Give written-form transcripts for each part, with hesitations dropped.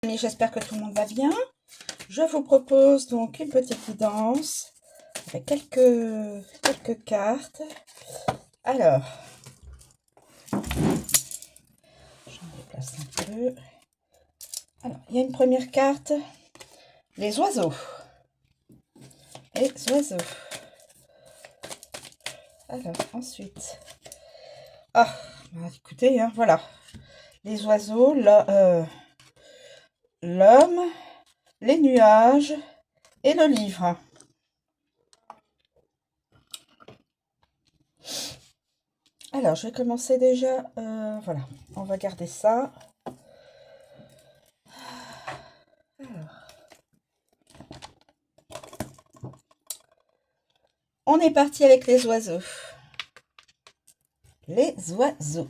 J'espère que tout le monde va bien. Je vous propose donc une petite guidance avec quelques cartes. Alors, je me déplace un peu. Alors, il y a une première carte, les oiseaux. Les oiseaux. Alors, ensuite. Ah, bah, écoutez, hein, voilà. Les oiseaux, l'homme, les nuages et le livre. Alors, je vais commencer déjà. Voilà, on va garder ça. Alors, on est parti avec les oiseaux. Les oiseaux.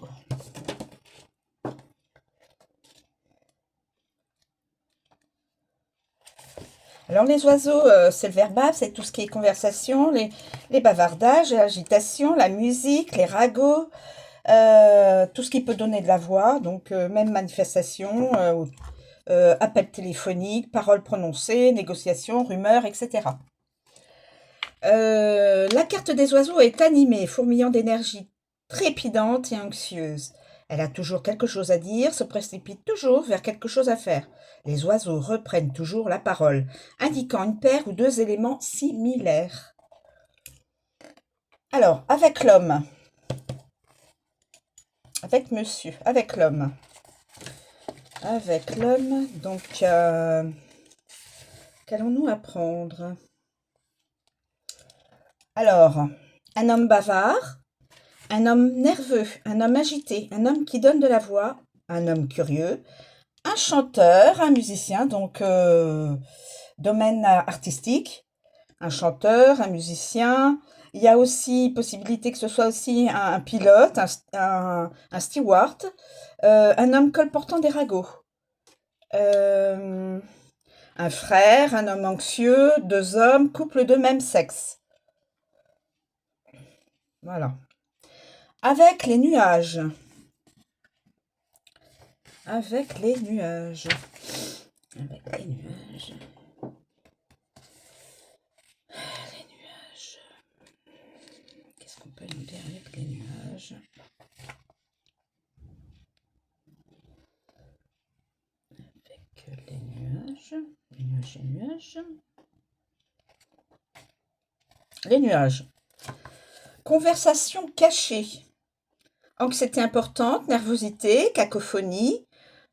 Alors les oiseaux, c'est le verbal, c'est tout ce qui est conversation, les bavardages, l'agitation, la musique, les ragots, tout ce qui peut donner de la voix, donc même manifestation, appel téléphonique, paroles prononcées, négociations, rumeurs, etc. La carte des oiseaux est animée, fourmillant d'énergie, trépidante et anxieuse. Elle a toujours quelque chose à dire, se précipite toujours vers quelque chose à faire. Les oiseaux reprennent toujours la parole, indiquant une paire ou deux éléments similaires. Alors, avec l'homme, avec monsieur, avec l'homme, donc, qu'allons-nous apprendre? Alors, un homme bavard, un homme nerveux, un homme agité, un homme qui donne de la voix, un homme curieux, un chanteur, un musicien, donc domaine artistique, un chanteur, un musicien. Il y a aussi possibilité que ce soit aussi un pilote, un steward, un homme colportant des ragots, euh, un frère, un homme anxieux, deux hommes, couple de même sexe. Voilà. Avec les nuages. Avec les nuages. Avec les nuages. Les nuages. Qu'est-ce qu'on peut nous dire avec les nuages? Avec les nuages. Les nuages, les nuages. Les nuages. Conversation cachée. Anxiété importante, nervosité, cacophonie,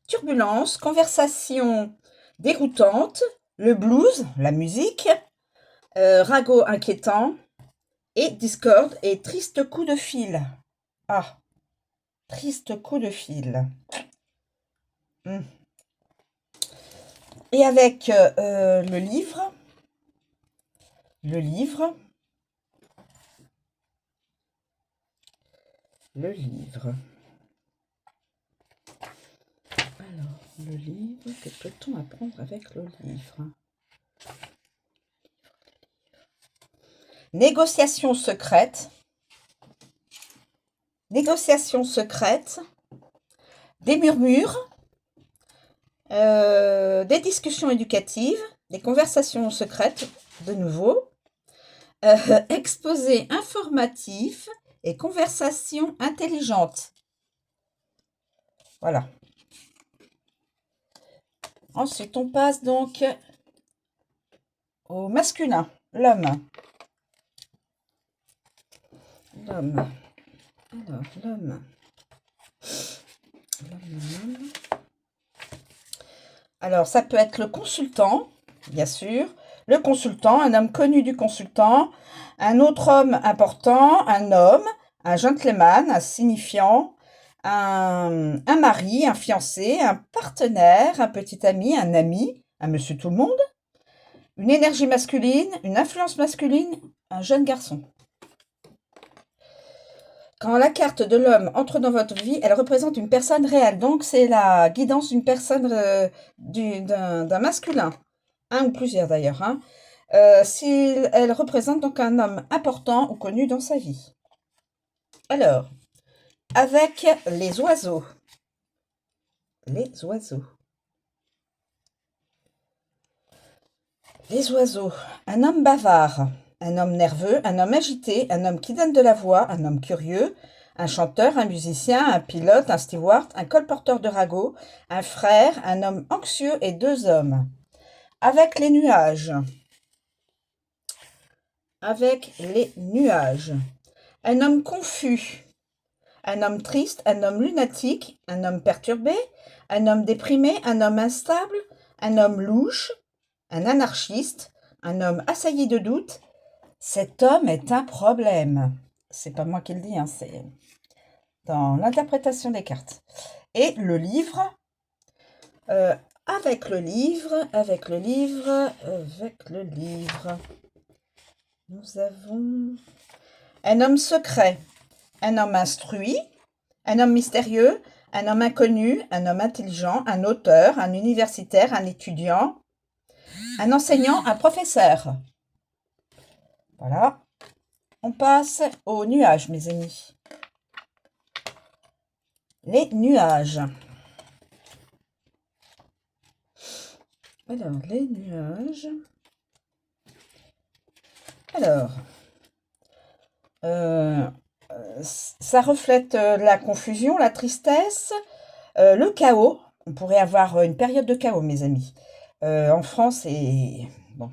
turbulence, conversation déroutante, le blues, la musique, ragot inquiétant, et discorde et triste coup de fil. Ah, triste coup de fil. Et avec le livre, le livre, le livre. Alors, le livre, que peut-on apprendre avec le livre? Négociation secrète. Négociation secrète. Des murmures. Des discussions éducatives. Des conversations secrètes, de nouveau. Exposé informatif et conversation intelligente. Voilà. Ensuite, on passe donc au masculin, l'homme. L'homme. Alors, l'homme. Alors, ça peut être le consultant, bien sûr. Le consultant, un homme connu du consultant. Un autre homme important, un homme, un gentleman, un signifiant. Un mari, un fiancé, un partenaire, un petit ami, un monsieur tout le monde. Une énergie masculine, une influence masculine, un jeune garçon. Quand la carte de l'homme entre dans votre vie, elle représente une personne réelle. Donc, c'est la guidance d'une personne, d'un masculin. Un ou plusieurs d'ailleurs. Hein. Elle représente donc un homme important ou connu dans sa vie. Alors, avec les oiseaux. Les oiseaux. Les oiseaux. Un homme bavard, un homme nerveux, un homme agité, un homme qui donne de la voix, un homme curieux, un chanteur, un musicien, un pilote, un steward, un colporteur de radeau, un frère, un homme anxieux et deux hommes. Avec les nuages. Avec les nuages. Un homme confus, un homme triste, un homme lunatique, un homme perturbé, un homme déprimé, un homme instable, un homme louche, un anarchiste, un homme assailli de doutes. Cet homme est un problème. C'est pas moi qui le dis, hein, c'est dans l'interprétation des cartes. Et le livre, avec le livre, nous avons un homme secret, un homme instruit, un homme mystérieux, un homme inconnu, un homme intelligent, un auteur, un universitaire, un étudiant, un enseignant, un professeur. Voilà. On passe aux nuages, mes amis. Les nuages. Alors, les nuages. Alors, ça reflète la confusion, la tristesse, le chaos. On pourrait avoir une période de chaos, mes amis. En France et... Bon.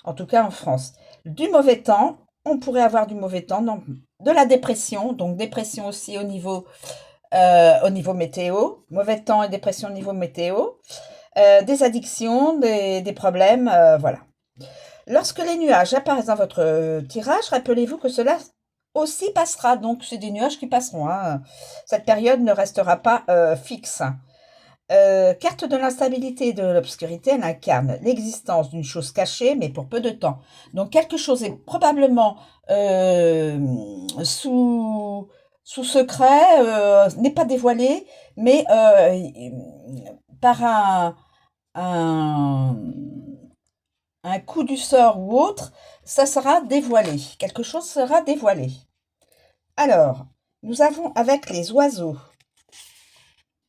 En tout cas, en France. Du mauvais temps. On pourrait avoir du mauvais temps. Non, de la dépression. Donc, dépression aussi au niveau météo. Mauvais temps et dépression au niveau météo. Des addictions, des problèmes. Voilà. Lorsque les nuages apparaissent dans votre tirage, rappelez-vous que cela aussi passera. Donc, c'est des nuages qui passeront, hein. Cette période ne restera pas fixe. Carte de l'instabilité et de l'obscurité, elle incarne l'existence d'une chose cachée, mais pour peu de temps. Donc, quelque chose est probablement sous secret, n'est pas dévoilé, mais par un coup du sort ou autre, ça sera dévoilé. Quelque chose sera dévoilé. Alors, nous avons avec les oiseaux.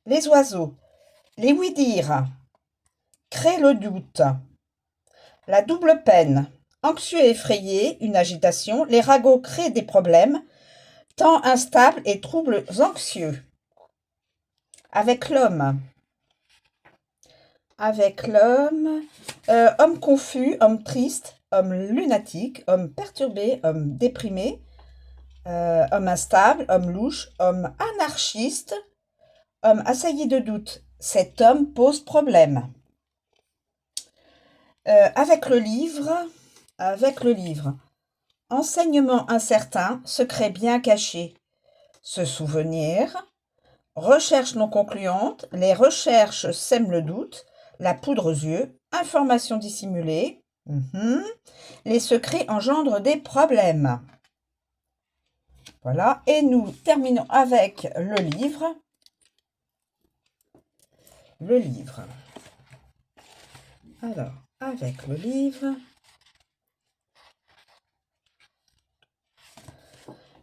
Les oiseaux. Les oui-dire. Crée le doute. La double peine. Anxieux et effrayé, une agitation. Les ragots créent des problèmes. Temps instable et troubles anxieux. Avec l'homme. Avec l'homme, homme confus, homme triste, homme lunatique, homme perturbé, homme déprimé, homme instable, homme louche, homme anarchiste, homme assailli de doute. Cet homme pose problème. Avec le livre, enseignement incertain, secret bien caché, se souvenir, recherche non concluante, les recherches sèment le doute, la poudre aux yeux, information dissimulée, les secrets engendrent des problèmes. Voilà, et nous terminons avec le livre. Le livre. Alors, avec le livre.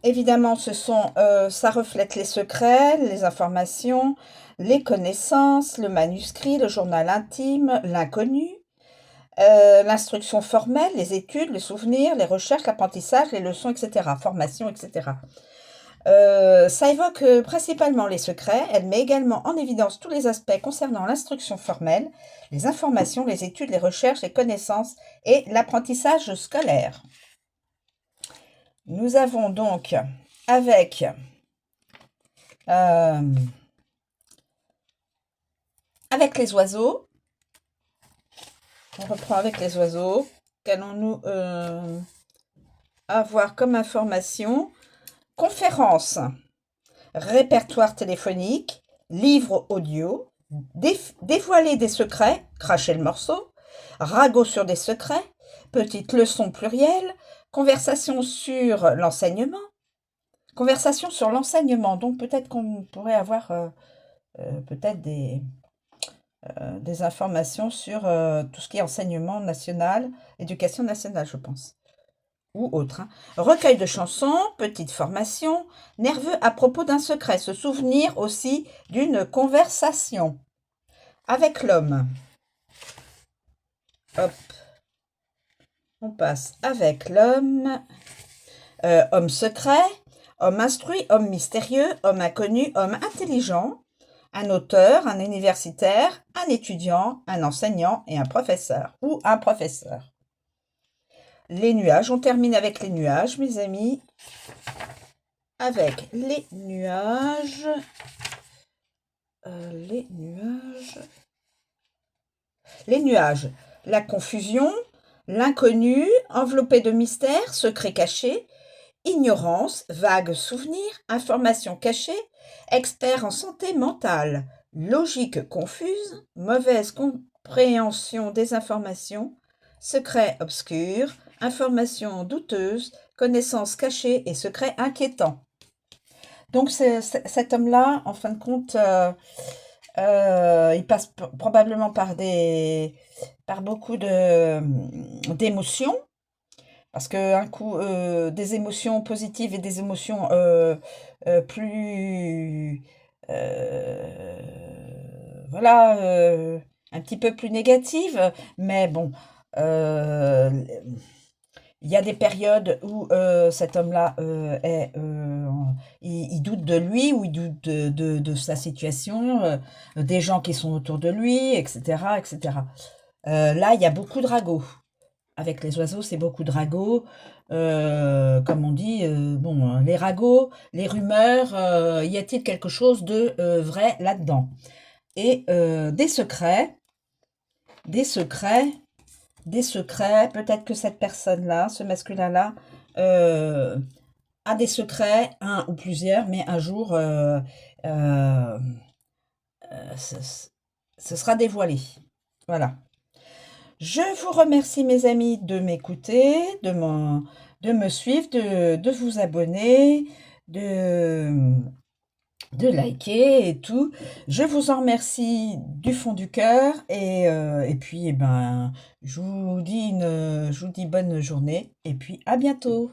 Évidemment, ça reflète les secrets, les informations, les connaissances, le manuscrit, le journal intime, l'inconnu, l'instruction formelle, les études, les souvenirs, les recherches, l'apprentissage, les leçons, etc., formation, etc. Ça évoque principalement les secrets. Elle met également en évidence tous les aspects concernant l'instruction formelle, les informations, les études, les recherches, les connaissances et l'apprentissage scolaire. Nous avons donc avec les oiseaux, on reprend avec les oiseaux, qu'allons-nous avoir comme information? Conférence, répertoire téléphonique, livre audio, dévoiler des secrets, cracher le morceau, ragot sur des secrets, petite leçon plurielle, conversation sur l'enseignement. Donc peut-être qu'on pourrait avoir peut-être des informations sur tout ce qui est enseignement national, éducation nationale, je pense, ou autre. Recueil de chansons, petite formation, nerveux à propos d'un secret, se souvenir aussi d'une conversation. Avec l'homme. Hop, On passe avec l'homme. Homme secret, homme instruit, homme mystérieux, homme inconnu, homme intelligent, un auteur, un universitaire, un étudiant, un enseignant et un professeur ou un professeur. Les nuages, on termine avec les nuages, mes amis. Avec les nuages. Les nuages. La confusion, l'inconnu, enveloppé de mystère, secret caché, ignorance, vague souvenir, information cachée, expert en santé mentale, logique confuse, mauvaise compréhension des informations, secret obscur, information douteuse, connaissance cachée et secret inquiétant. Donc cet homme-là, en fin de compte, il passe probablement par beaucoup d'émotions. Parce qu'un coup, des émotions positives et des émotions plus, voilà, un petit peu plus négatives. Mais bon, euh, il y a des périodes où cet homme-là il doute de lui, ou il doute de sa situation, des gens qui sont autour de lui, etc., etc. Là, il y a beaucoup de ragots. Avec les oiseaux, c'est beaucoup de ragots. Comme on dit, bon, les ragots, les rumeurs, y a-t-il quelque chose de vrai là-dedans? Et des secrets, des secrets. Peut-être que cette personne-là, ce masculin-là, euh, a des secrets, un ou plusieurs, mais un jour, euh, ce, ce sera dévoilé. Voilà. Je vous remercie, mes amis, de m'écouter, de me suivre, de vous abonner, de, de liker et tout. Je vous en remercie du fond du cœur, et puis, je vous dis bonne journée et puis à bientôt.